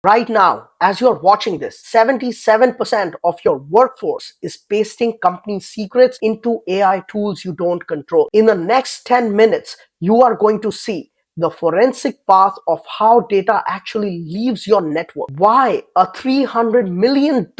Right now, as you're watching this, 77% of your workforce is pasting company secrets into AI tools you don't control. In the next 10 minutes, you are going to see the forensic path of how data actually leaves your network, why a $300 million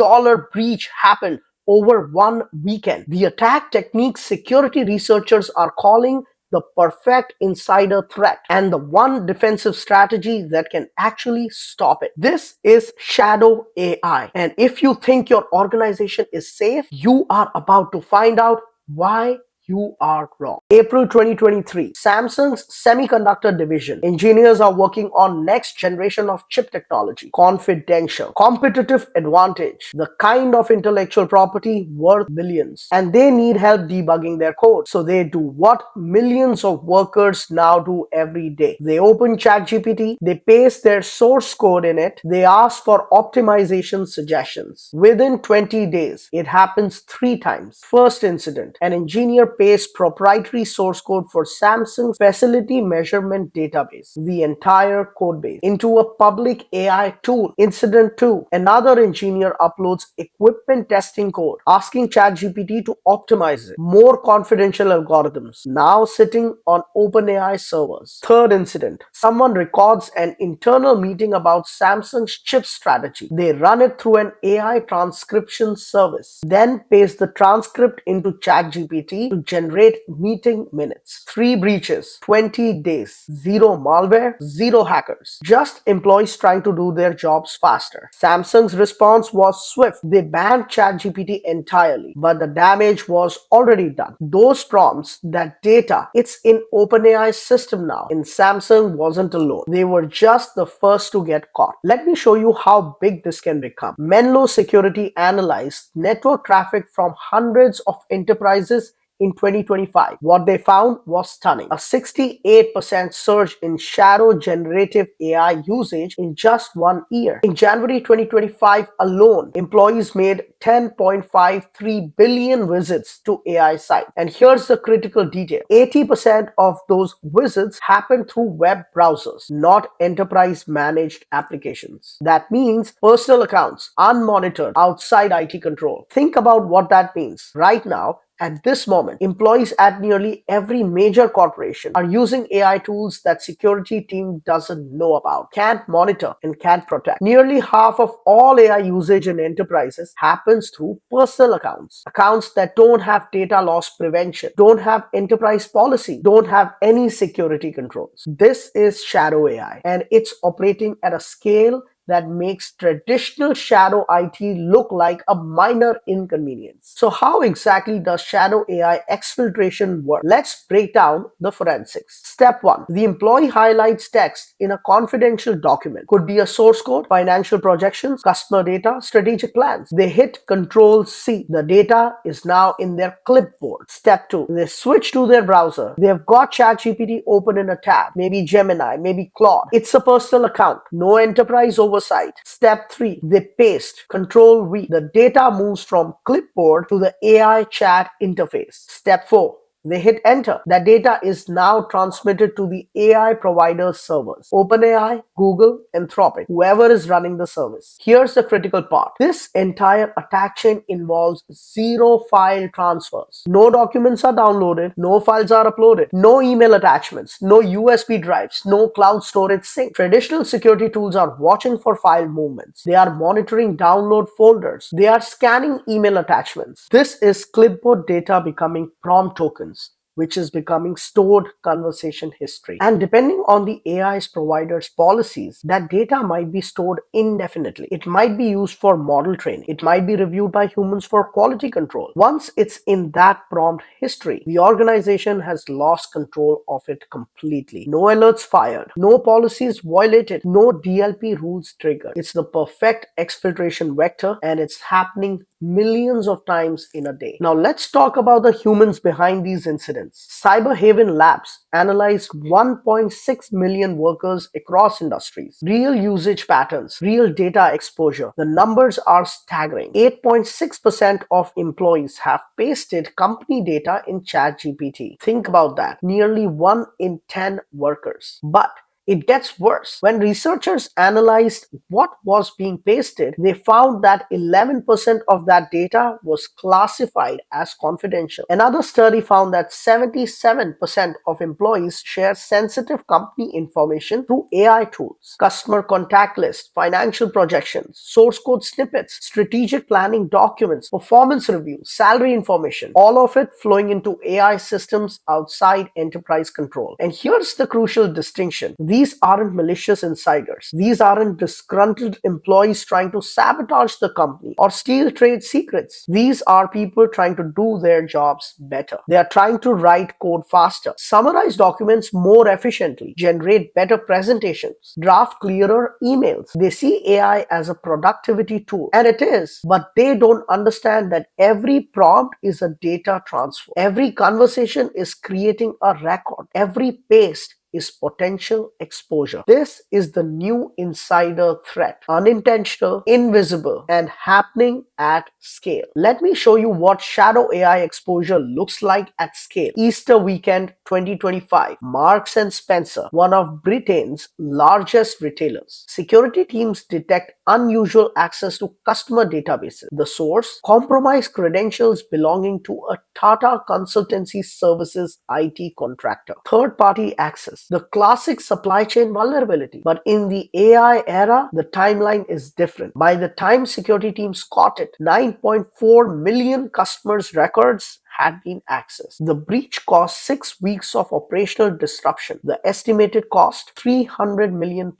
breach happened over one weekend, the attack techniques security researchers are calling the perfect insider threat, and the one defensive strategy that can actually stop it. This is shadow AI. And if you think your organization is safe, you are about to find out why you are wrong. April 2023, Samsung's semiconductor division. Engineers are working on next generation of chip technology. Confidential. Competitive advantage. The kind of intellectual property worth billions. And they need help debugging their code. So they do what millions of workers now do every day. They open ChatGPT, they paste their source code in it, they ask for optimization suggestions. Within 20 days, it happens 3 times. First incident, an engineer pastes proprietary source code for Samsung's facility measurement database, the entire code base, into a public AI tool. Incident 2, another engineer uploads equipment testing code, asking ChatGPT to optimize it. More confidential algorithms now sitting on OpenAI servers. Third incident, someone records an internal meeting about Samsung's chip strategy. They run it through an AI transcription service, then paste the transcript into ChatGPT to generate meeting minutes. 3 breaches, 20 days, 0 malware, 0 hackers, just employees trying to do their jobs faster. Samsung's response was swift. They banned ChatGPT entirely, but the damage was already done. Those prompts, that data, it's in OpenAI's system now, and Samsung wasn't alone. They were just the first to get caught. Let me show you how big this can become. Menlo Security analyzed network traffic from hundreds of enterprises in 2025. What they found was stunning. A 68% surge in shadow generative AI usage in just 1 year. In January 2025 alone, employees made 10.53 billion visits to AI sites. And here's the critical detail. 80% of those visits happen through web browsers, not enterprise managed applications. That means personal accounts, unmonitored, outside IT control. Think about what that means. Right now, at this moment, employees at nearly every major corporation are using AI tools that security team doesn't know about, can't monitor, and can't protect. Nearly half of all AI usage in enterprises happens through personal accounts. Accounts that don't have data loss prevention, don't have enterprise policy, don't have any security controls. This is shadow AI, and it's operating at a scale that makes traditional shadow IT look like a minor inconvenience. So how exactly does shadow AI exfiltration work? Let's break down the forensics. Step 1. The employee highlights text in a confidential document. Could be a source code, financial projections, customer data, strategic plans. They hit Control C. The data is now in their clipboard. Step 2. They switch to their browser. They've got ChatGPT open in a tab, maybe Gemini, maybe Claude. It's a personal account, no enterprise oversight. Step 3. They paste. Control V. The data moves from clipboard to the AI chat interface. Step 4. They hit enter. That data is now transmitted to the AI provider's servers. OpenAI, Google, Anthropic, whoever is running the service. Here's the critical part. This entire attack chain involves 0 file transfers. No documents are downloaded, no files are uploaded, no email attachments, no USB drives, no cloud storage sync. Traditional security tools are watching for file movements. They are monitoring download folders. They are scanning email attachments. This is clipboard data becoming prompt tokens, which is becoming stored conversation history. And depending on the AI's provider's policies, that data might be stored indefinitely. It might be used for model training. It might be reviewed by humans for quality control. Once it's in that prompt history, the organization has lost control of it completely. No alerts fired, no policies violated, no DLP rules triggered. It's the perfect exfiltration vector, and it's happening millions of times in a day. Now let's talk about the humans behind these incidents. Cyberhaven Labs analyzed 1.6 million workers across industries. Real usage patterns, real data exposure. The numbers are staggering. 8.6% of employees have pasted company data in ChatGPT. Think about that. Nearly 1 in 10 workers. But It gets worse. When researchers analyzed what was being pasted, they found that 11% of that data was classified as confidential. Another study found that 77% of employees share sensitive company information through AI tools. Customer contact lists, financial projections, source code snippets, strategic planning documents, performance reviews, salary information, all of it flowing into AI systems outside enterprise control. And here's the crucial distinction. These aren't malicious insiders. These aren't disgruntled employees trying to sabotage the company or steal trade secrets. These are people trying to do their jobs better. They are trying to write code faster, summarize documents more efficiently, generate better presentations, draft clearer emails. They see AI as a productivity tool, and it is, but they don't understand that every prompt is a data transfer. Every conversation is creating a record. Every paste is potential exposure. This is the new insider threat. Unintentional, invisible, and happening at scale. Let me show you what shadow AI exposure looks like at scale. Easter weekend 2025. Marks and Spencer, one of Britain's largest retailers. Security teams detect unusual access to customer databases. The source: compromised credentials belonging to a Tata Consultancy Services IT contractor. Third-party access, the classic supply chain vulnerability. But in the AI era, the timeline is different. By the time security teams caught it, 9.4 million customers' records had been accessed. The breach caused 6 weeks of operational disruption. The estimated cost, £300 million.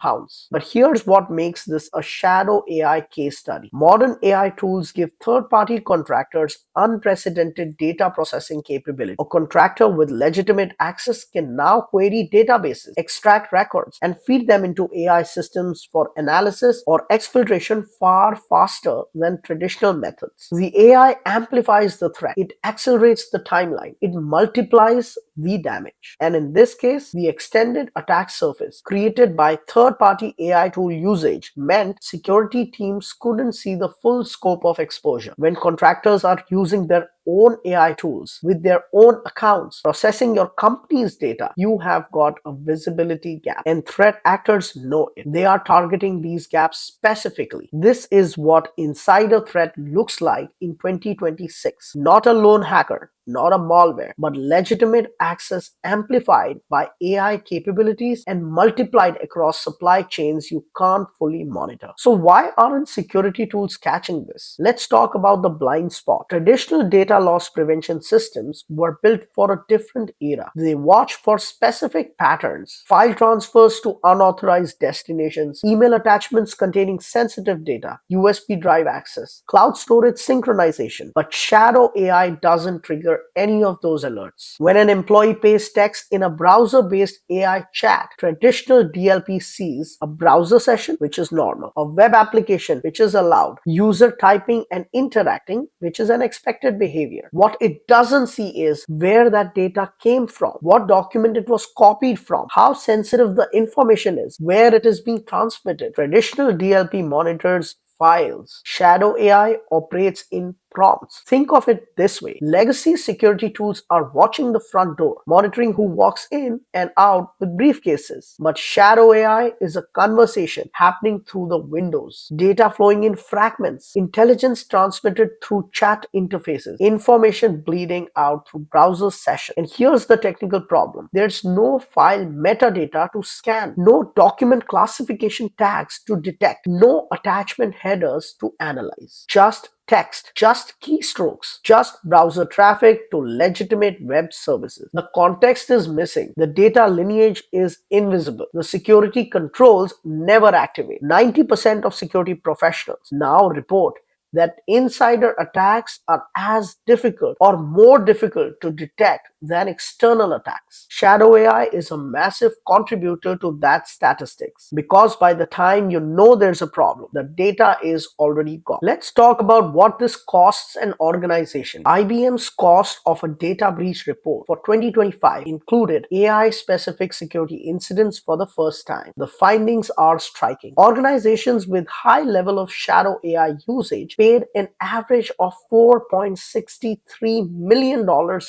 But here's what makes this a shadow AI case study. Modern AI tools give third-party contractors unprecedented data processing capability. A contractor with legitimate access can now query databases, extract records, and feed them into AI systems for analysis or exfiltration far faster than traditional methods. The AI amplifies the threat. It accelerates the timeline. It multiplies the damage. And in this case, the extended attack surface created by third-party AI tool usage meant security teams couldn't see the full scope of exposure. When contractors are using their own AI tools with their own accounts processing your company's data, you have got a visibility gap, and threat actors know it. They are targeting these gaps specifically. This is what insider threat looks like in 2026. Not a lone hacker, not a malware, but legitimate access amplified by AI capabilities and multiplied across supply chains you can't fully monitor. So why aren't security tools catching this? Let's talk about the blind spot. Traditional data loss prevention systems were built for a different era. They watch for specific patterns: file transfers to unauthorized destinations, email attachments containing sensitive data, USB drive access, cloud storage synchronization. But shadow AI doesn't trigger any of those alerts. When an employee pastes text in a browser-based AI chat, traditional DLP sees a browser session, which is normal, a web application, which is allowed, user typing and interacting, which is an expected behavior. What it doesn't see is where that data came from, what document it was copied from, how sensitive the information is, where it is being transmitted. Traditional DLP monitors files. Shadow AI operates in prompts. Think of it this way. Legacy security tools are watching the front door, monitoring who walks in and out with briefcases. But shadow AI is a conversation happening through the windows, data flowing in fragments, intelligence transmitted through chat interfaces, information bleeding out through browser sessions. And here's the technical problem. There's no file metadata to scan, no document classification tags to detect, no attachment headers to analyze. Just text, just keystrokes, just browser traffic to legitimate web services. The context is missing. The data lineage is invisible. The security controls never activate. 90% of security professionals now report that insider attacks are as difficult or more difficult to detect than external attacks. Shadow AI is a massive contributor to that statistics, because by the time you know there's a problem, the data is already gone. Let's talk about what this costs an organization. IBM's cost of a data breach report for 2025 included AI-specific security incidents for the first time. The findings are striking. Organizations with high level of shadow AI usage paid an average of $4.63 million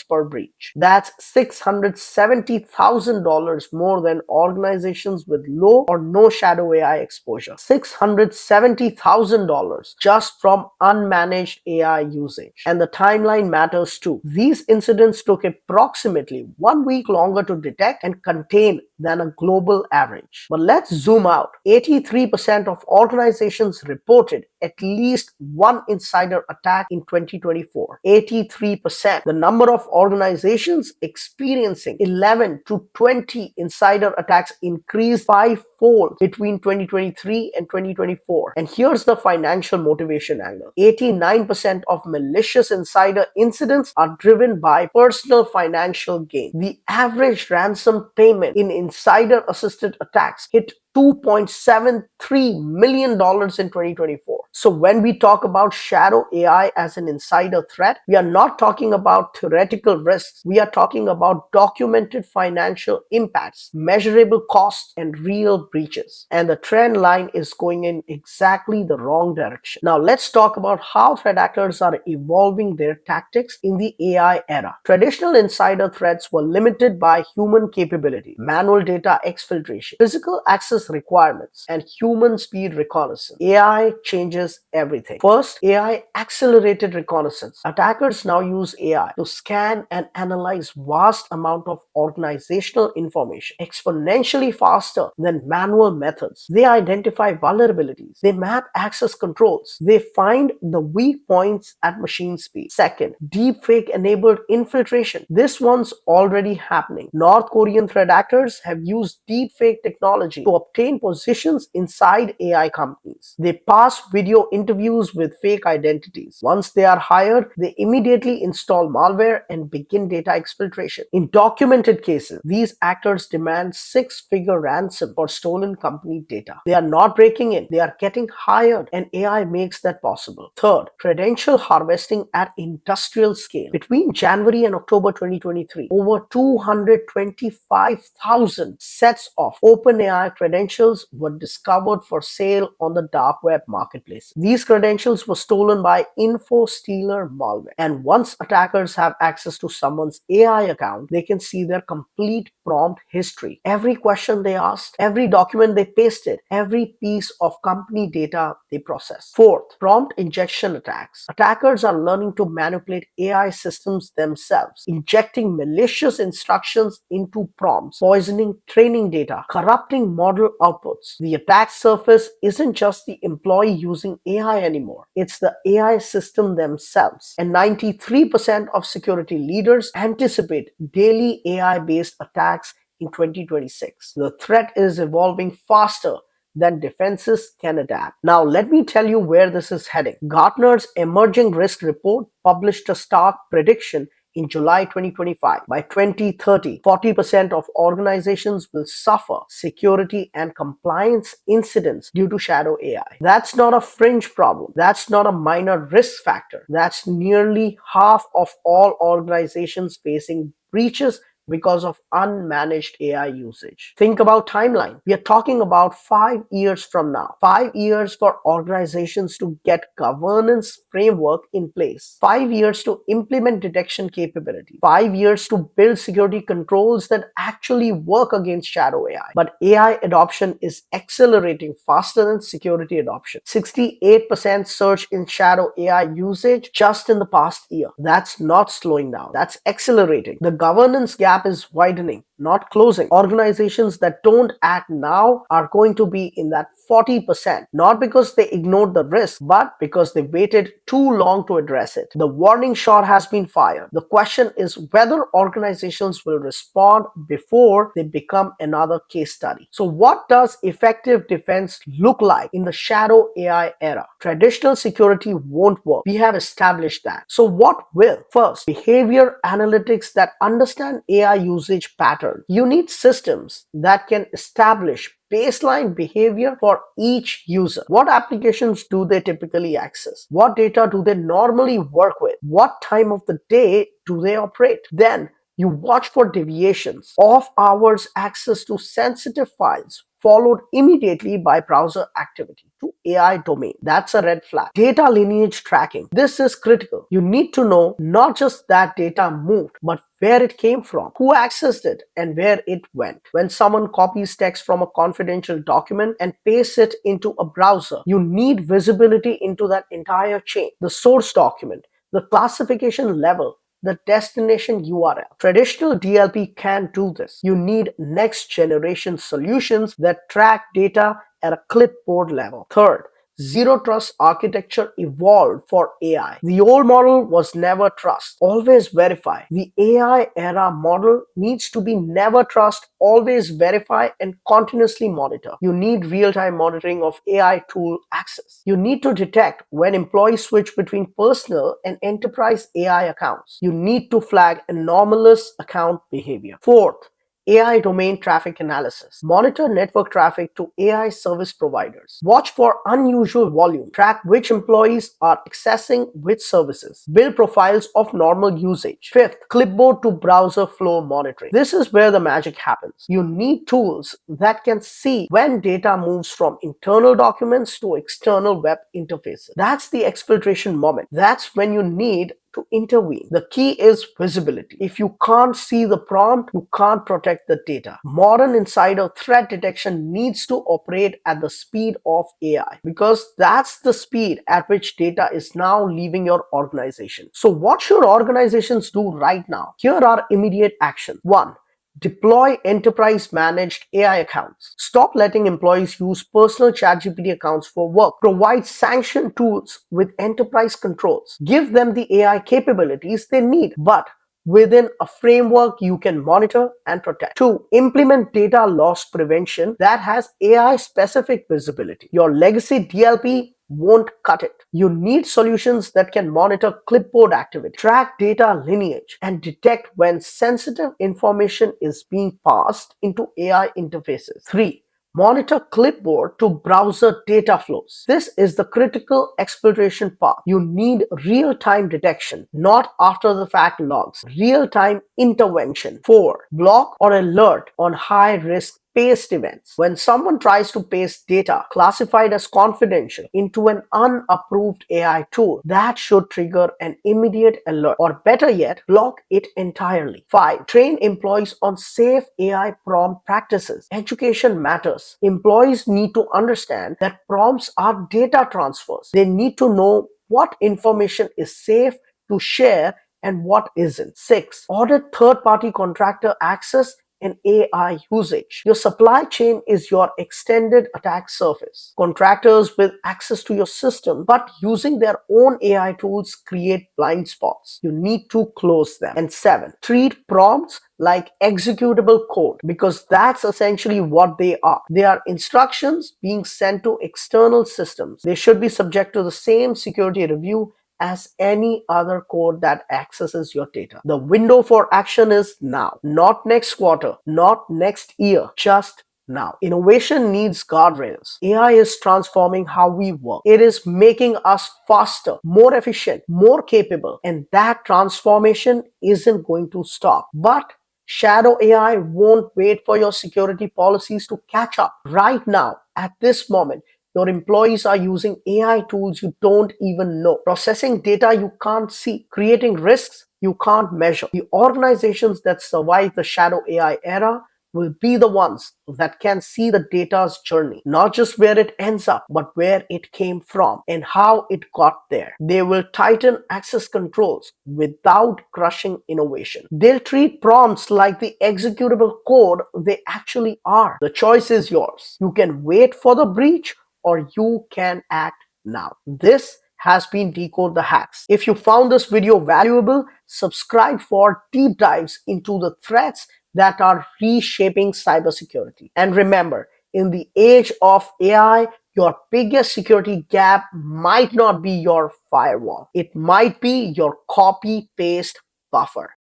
per breach. That's $670,000 more than organizations with low or no shadow AI exposure. $670,000 just from unmanaged AI usage. And the timeline matters too. These incidents took approximately 1 week longer to detect and contain than a global average. But let's zoom out. 83% of organizations reported at least one insider attack in 2024. 83%. The number of organizations experiencing 11 to 20 insider attacks increased fivefold between 2023 and 2024. And here's the financial motivation angle. 89% of malicious insider incidents are driven by personal financial gain. The average ransom payment in insider-assisted attacks hit $2.73 million in 2024. So when we talk about shadow AI as an insider threat, we are not talking about theoretical risks. We are talking about documented financial impacts, measurable costs, and real breaches. And the trend line is going in exactly the wrong direction. Now let's talk about how threat actors are evolving their tactics in the AI era. Traditional insider threats were limited by human capability, manual data exfiltration, physical access requirements, and human speed reconnaissance. AI changes everything. First, AI accelerated reconnaissance. Attackers now use AI to scan and analyze vast amount of organizational information exponentially faster than manual methods. They identify vulnerabilities. They map access controls. They find the weak points at machine speed. Second, deepfake enabled infiltration. This one's already happening. North Korean threat actors have used deepfake technology to obtain positions inside AI companies. They pass video interviews with fake identities. Once they are hired, they immediately install malware and begin data exfiltration. In documented cases, these actors demand six-figure ransom for stolen company data. They are not breaking in, they are getting hired, and AI makes that possible. Third, credential harvesting at industrial scale. Between January and October 2023, over 225,000 sets of OpenAI credentials were discovered for sale on the dark web marketplace. These credentials were stolen by info-stealer malware. And once attackers have access to someone's AI account, they can see their complete prompt history. Every question they asked, every document they pasted, every piece of company data they processed. Fourth, prompt injection attacks. Attackers are learning to manipulate AI systems themselves, injecting malicious instructions into prompts, poisoning training data, corrupting model outputs. The attack surface isn't just the employee using AI anymore. It's the AI system themselves. And 93% of security leaders anticipate daily AI-based attacks in 2026. The threat is evolving faster than defenses can adapt. Now, let me tell you where this is heading. Gartner's Emerging Risk Report published a stark prediction in July 2025. By 2030, 40% of organizations will suffer security and compliance incidents due to shadow AI. That's not a fringe problem. That's not a minor risk factor. That's nearly half of all organizations facing breaches because of unmanaged AI usage. Think about timeline. We are talking about 5 years from now. 5 years for organizations to get governance framework in place. 5 years to implement detection capability. 5 years to build security controls that actually work against shadow AI. But AI adoption is accelerating faster than security adoption. 68% surge in shadow AI usage just in the past year. That's not slowing down. That's accelerating. The governance gap is widening, not closing. Organizations that don't act now are going to be in that 40%, not because they ignored the risk, but because they waited too long to address it. The warning shot has been fired. The question is whether organizations will respond before they become another case study. So what does effective defense look like in the shadow AI era? Traditional security won't work. We have established that. So what will? First, behavior analytics that understand AI usage patterns. You need systems that can establish baseline behavior for each user. What applications do they typically access? What data do they normally work with? What time of the day do they operate? Then You watch for deviations, off hours access to sensitive files, followed immediately by browser activity to AI domain. That's a red flag. Data lineage tracking. This is critical. You need to know not just that data moved, but where it came from, who accessed it, and where it went. When someone copies text from a confidential document and pastes it into a browser, you need visibility into that entire chain. The source document, the classification level, the destination URL. Traditional DLP can't do this. You need next generation solutions that track data at a clipboard level. Third, Zero trust architecture evolved for AI. The old model was never trust, always verify. The AI era model needs to be never trust, always verify, and continuously monitor. You need real-time monitoring of AI tool access. You need to detect when employees switch between personal and enterprise AI accounts. You need to flag anomalous account behavior. Fourth, AI domain traffic analysis. Monitor network traffic to AI service providers. Watch for unusual volume. Track which employees are accessing which services. Build profiles of normal usage. Fifth, clipboard to browser flow monitoring. This is where the magic happens. You need tools that can see when data moves from internal documents to external web interfaces. That's the exfiltration moment. That's when you need to intervene. The key is visibility. If you can't see the prompt, you can't protect the data. Modern insider threat detection needs to operate at the speed of AI because that's the speed at which data is now leaving your organization. So what should organizations do right now? Here are immediate actions. 1. Deploy enterprise managed AI accounts. Stop letting employees use personal ChatGPT accounts for work. Provide sanctioned tools with enterprise controls. Give them the AI capabilities they need, but within a framework you can monitor and protect. 2. Implement data loss prevention that has AI specific visibility. Your legacy DLP won't cut it. You need solutions that can monitor clipboard activity, track data lineage, and detect when sensitive information is being passed into AI interfaces. 3. Monitor clipboard to browser data flows. This is the critical exfiltration path. You need real-time detection, not after-the-fact logs. Real-time intervention. 4. Block or alert on high-risk paste events. When someone tries to paste data classified as confidential into an unapproved AI tool, that should trigger an immediate alert, or better yet, block it entirely. 5. Train employees on safe AI prompt practices. Education matters. Employees need to understand that prompts are data transfers. They need to know what information is safe to share and what isn't. 6. Audit third-party contractor access and AI usage. Your supply chain is your extended attack surface. Contractors with access to your system but using their own AI tools create blind spots. You need to close them. And 7. Treat prompts like executable code because that's essentially what they are. They are instructions being sent to external systems. They should be subject to the same security review as any other code that accesses your data. The window for action is now, not next quarter, not next year, just now. Innovation needs guardrails. AI is transforming how we work. It is making us faster, more efficient, more capable, and that transformation isn't going to stop. But shadow AI won't wait for your security policies to catch up. Right now, at this moment, your employees are using AI tools you don't even know, processing data you can't see, creating risks you can't measure. The organizations that survive the shadow AI era will be the ones that can see the data's journey, not just where it ends up, but where it came from and how it got there. They will tighten access controls without crushing innovation. They'll treat prompts like the executable code they actually are. The choice is yours. You can wait for the breach or you can act now. This has been Decode the Hacks. If you found this video valuable, subscribe for deep dives into the threats that are reshaping cybersecurity. And remember, in the age of AI, your biggest security gap might not be your firewall. It might be your copy-paste buffer.